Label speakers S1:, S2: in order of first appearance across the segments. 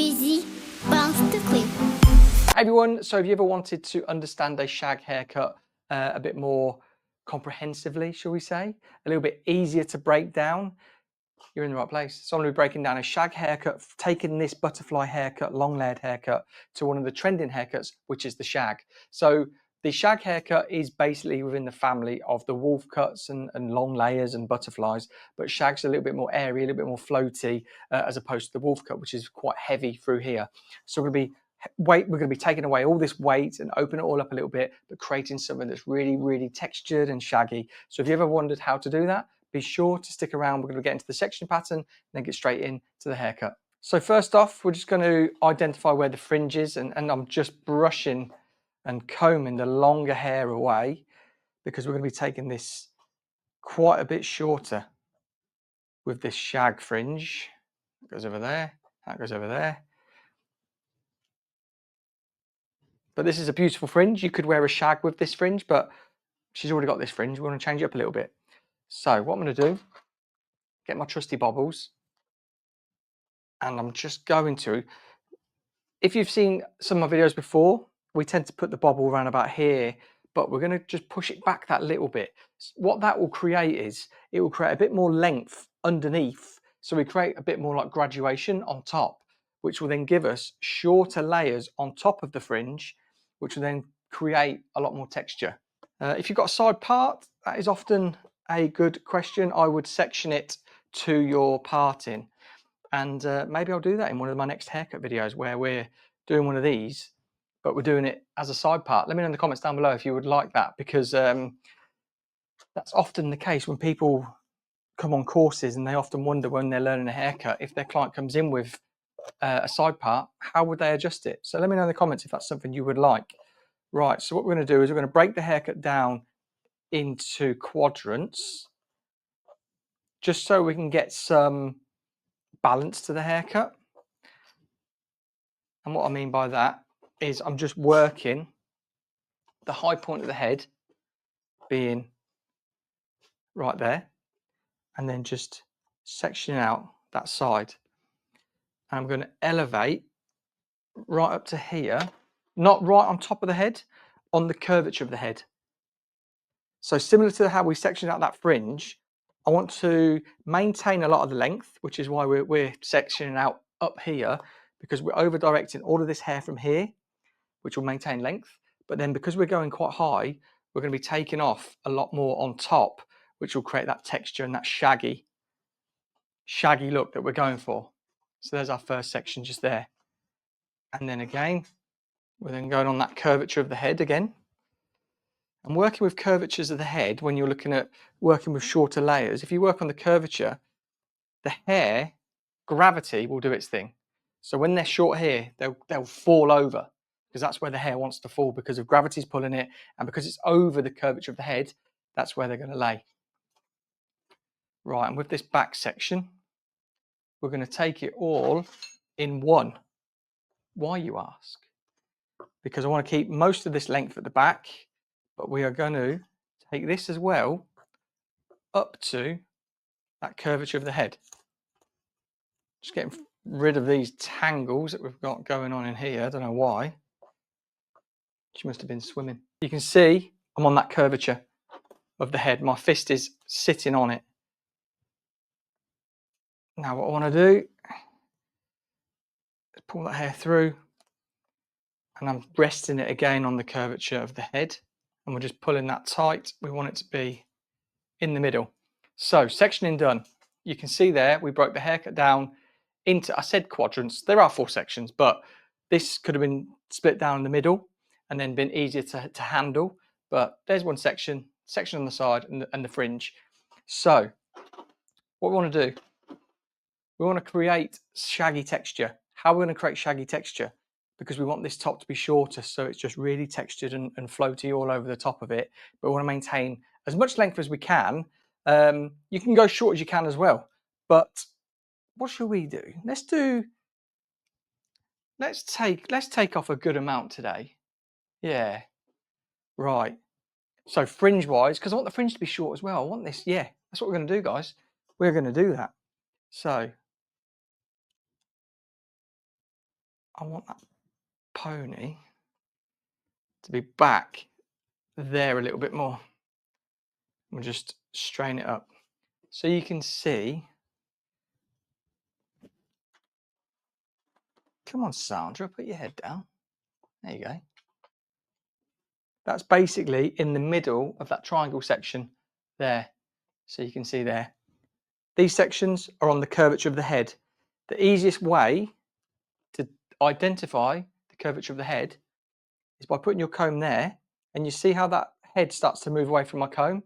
S1: busy, bounce the clip.
S2: Hey everyone, so have you ever wanted to understand a shag haircut a bit more comprehensively, shall we say? A little bit easier to break down? You're in the right place. So I'm going to be breaking down a shag haircut, taking this butterfly haircut, long layered haircut, to one of the trending haircuts, which is the shag. So the shag haircut is basically within the family of the wolf cuts and long layers and butterflies, but shag's a little bit more airy, a little bit more floaty, as opposed to the wolf cut, which is quite heavy through here. So we're going to be taking away all this weight and open it all up a little bit, but creating something that's really, really textured and shaggy. So if you ever wondered how to do that, be sure to stick around. We're going to get into the section pattern and then get straight into the haircut. So first off, we're just going to identify where the fringe is, and I'm just brushing and combing the longer hair away because we're going to be taking this quite a bit shorter with this shag fringe. That goes over there, that goes over there. But this is a beautiful fringe. You could wear a shag with this fringe, but she's already got this fringe. We want to change it up a little bit. So what I'm going to do, get my trusty bobbles, and I'm just going to, if you've seen some of my videos before, we tend to put the bobble around about here, but we're going to just push it back that little bit. What that will create is, it will create a bit more length underneath. So we create a bit more like graduation on top, which will then give us shorter layers on top of the fringe, which will then create a lot more texture. If you've got a side part, that is often a good question. I would section it to your parting. And maybe I'll do that in one of my next haircut videos where we're doing one of these, but we're doing it as a side part. Let me know in the comments down below if you would like that, because that's often the case when people come on courses, and they often wonder when they're learning a haircut, if their client comes in with a side part, how would they adjust it? So let me know in the comments if that's something you would like. Right, so what we're going to do is we're going to break the haircut down into quadrants, just so we can get some balance to the haircut. And what I mean by that is I'm just working the high point of the head being right there, and then just sectioning out that side. And I'm going to elevate right up to here, not right on top of the head, on the curvature of the head. So similar to how we sectioned out that fringe, I want to maintain a lot of the length, which is why we're sectioning out up here, because we're over directing all of this hair from here, which will maintain length. But then because we're going quite high, we're going to be taking off a lot more on top, which will create that texture and that shaggy look that we're going for. So there's our first section just there. And then again, we're then going on that curvature of the head again. And working with curvatures of the head, when you're looking at working with shorter layers, if you work on the curvature, the hair, gravity will do its thing. So when they're short here, they'll fall over, because that's where the hair wants to fall, because of gravity's pulling it, and because it's over the curvature of the head, that's where they're going to lay. Right, and with this back section, we're going to take it all in one. Why, you ask? Because I want to keep most of this length at the back, but we are going to take this as well up to that curvature of the head. Just getting rid of these tangles that we've got going on in here. I don't know why. She must have been swimming. You can see I'm on that curvature of the head. My fist is sitting on it. Now what I want to do is pull that hair through, and I'm resting it again on the curvature of the head, and we're just pulling that tight. We want it to be in the middle. So sectioning done. You can see there we broke the haircut down into, I said quadrants, there are 4 sections, but this could have been split down in the middle and then been easier to handle. But there's one section on the side, and the fringe. So what we want to do, we want to create shaggy texture. How are we going to create shaggy texture? Because we want this top to be shorter, so it's just really textured and floaty all over the top of it. But we want to maintain as much length as we can. You can go short as you can as well. But what should we do? Let's take off a good amount today. Yeah, right. So fringe wise, because I want the fringe to be short as well. I want this, yeah, that's what we're going to do, guys. We're going to do that. So I want that pony to be back there a little bit more. We'll just strain it up so you can see. Come on, Sandra, put your head down. There you go. That's basically in the middle of that triangle section there. So you can see there. These sections are on the curvature of the head. The easiest way to identify the curvature of the head is by putting your comb there, and you see how that head starts to move away from my comb?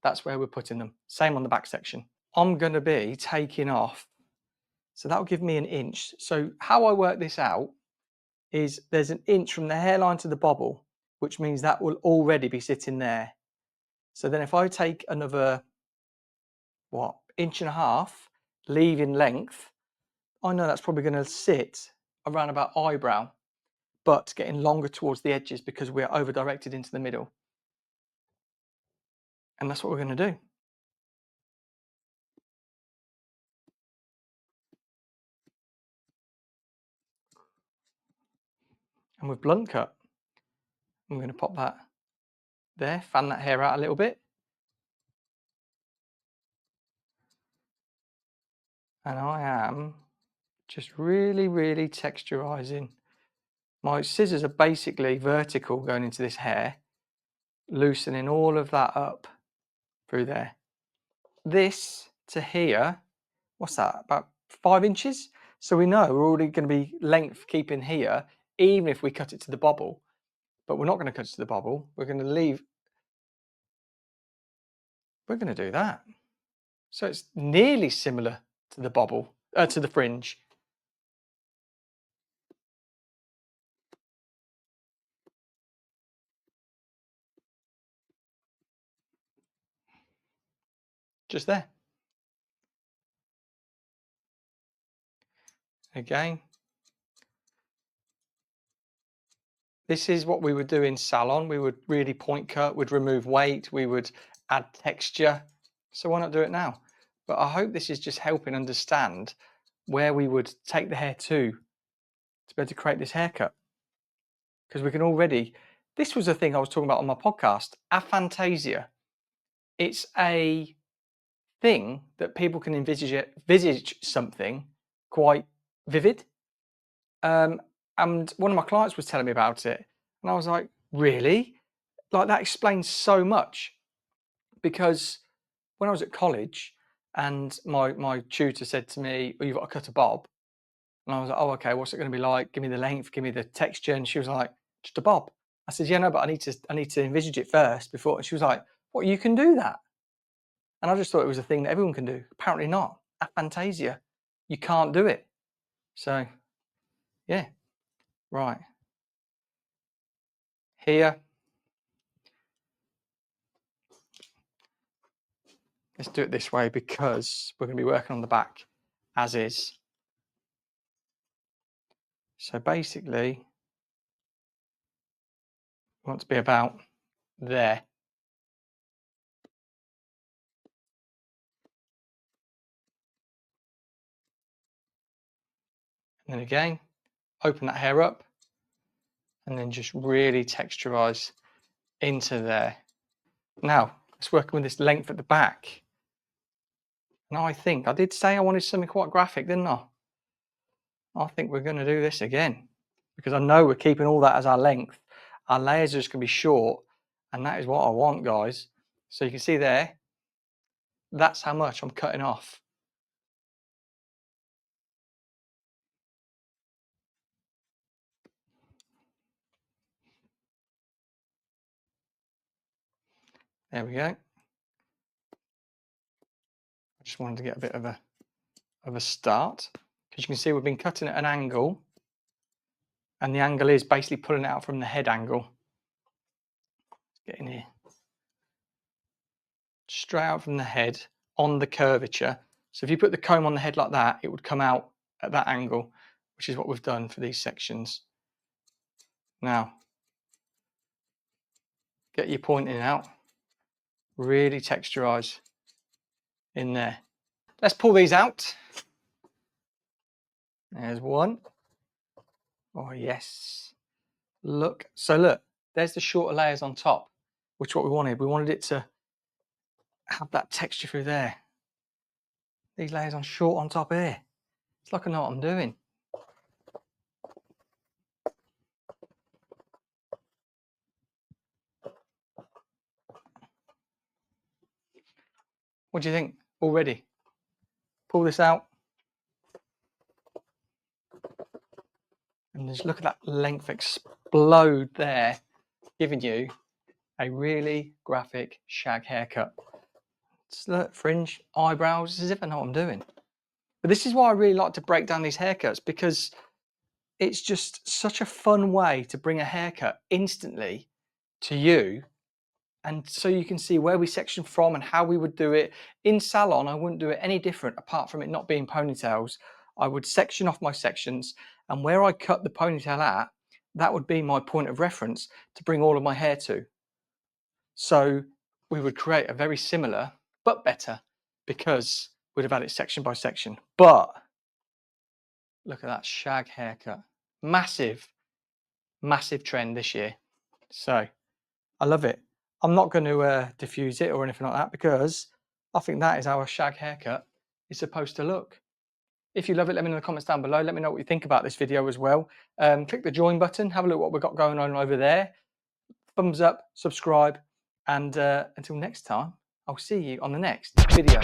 S2: That's where we're putting them. Same on the back section. I'm going to be taking off, so that'll give me 1 inch. So how I work this out is there's 1 inch from the hairline to the bobble, which means that will already be sitting there. So then if I take another, what, 1.5 inches, leaving length, I know that's probably going to sit around about eyebrow, but getting longer towards the edges because we're over directed into the middle. And that's what we're going to do. And with blunt cut, I'm going to pop that there, fan that hair out a little bit. And I am just really, really texturizing. My scissors are basically vertical going into this hair, loosening all of that up through there. This to here, what's that, about 5 inches? So we know we're already going to be length keeping here, even if we cut it to the bobble. But we're not going to cut it to the bobble. We're going to leave. We're going to do that. So it's nearly similar to the bobble, to the fringe. Just there. Again. This is what we would do in salon. We would really point cut, we'd remove weight, we would add texture. So why not do it now? But I hope this is just helping understand where we would take the hair to be able to create this haircut. Because we can already, this was a thing I was talking about on my podcast, aphantasia. It's a thing that people can envisage something quite vivid. And one of my clients was telling me about it, and I was like, really? Like, that explains so much. Because when I was at college and my tutor said to me, well, you've got to cut a bob. And I was like, oh, okay, what's it going to be like? Give me the length, give me the texture. And she was like, just a bob. I said, yeah, no, but I need to envisage it first before. And she was like, what, you can do that? And I just thought it was a thing that everyone can do. Apparently not. Aphantasia. You can't do it. So, yeah, right. Here. Let's do it this way because we're going to be working on the back as is. So basically, we want to be about there. And then again, open that hair up and then just really texturize into there. Now, let's work with this length at the back. Now I think I did say I wanted something quite graphic, didn't I? I think we're going to do this again because I know we're keeping all that as our length. Our layers are just going to be short, and that is what I want, guys. So you can see there, that's how much I'm cutting off. There we go. I just wanted to get a bit of a start because you can see we've been cutting at an angle, and the angle is basically pulling it out from the head angle. Get in here. Straight out from the head on the curvature. So if you put the comb on the head like that, it would come out at that angle, which is what we've done for these sections. Now, get your pointing out, really texturize in there. Let's pull these out. There's one. Oh, yes. Look. So look, there's the shorter layers on top, which is what we wanted. We wanted it to have that texture through there. These layers on short on top here. It's like I know what I'm doing. What do you think already? Pull this out. And just look at that length explode there, giving you a really graphic shag haircut. Just look, fringe, eyebrows, as if I know what I'm doing. But this is why I really like to break down these haircuts, because it's just such a fun way to bring a haircut instantly to you. And so you can see where we section from and how we would do it. In salon, I wouldn't do it any different apart from it not being ponytails. I would section off my sections, and where I cut the ponytail at, that would be my point of reference to bring all of my hair to. So we would create a very similar, but better, because we'd have had it section by section. But look at that shag haircut. Massive, massive trend this year. So I love it. I'm not going to diffuse it or anything like that, because I think that is how a shag haircut is supposed to look. If you love it, let me know in the comments down below. Let me know what you think about this video as well. Click the join button, have a look at what we've got going on over there. Thumbs up, subscribe, and until next time, I'll see you on the next video.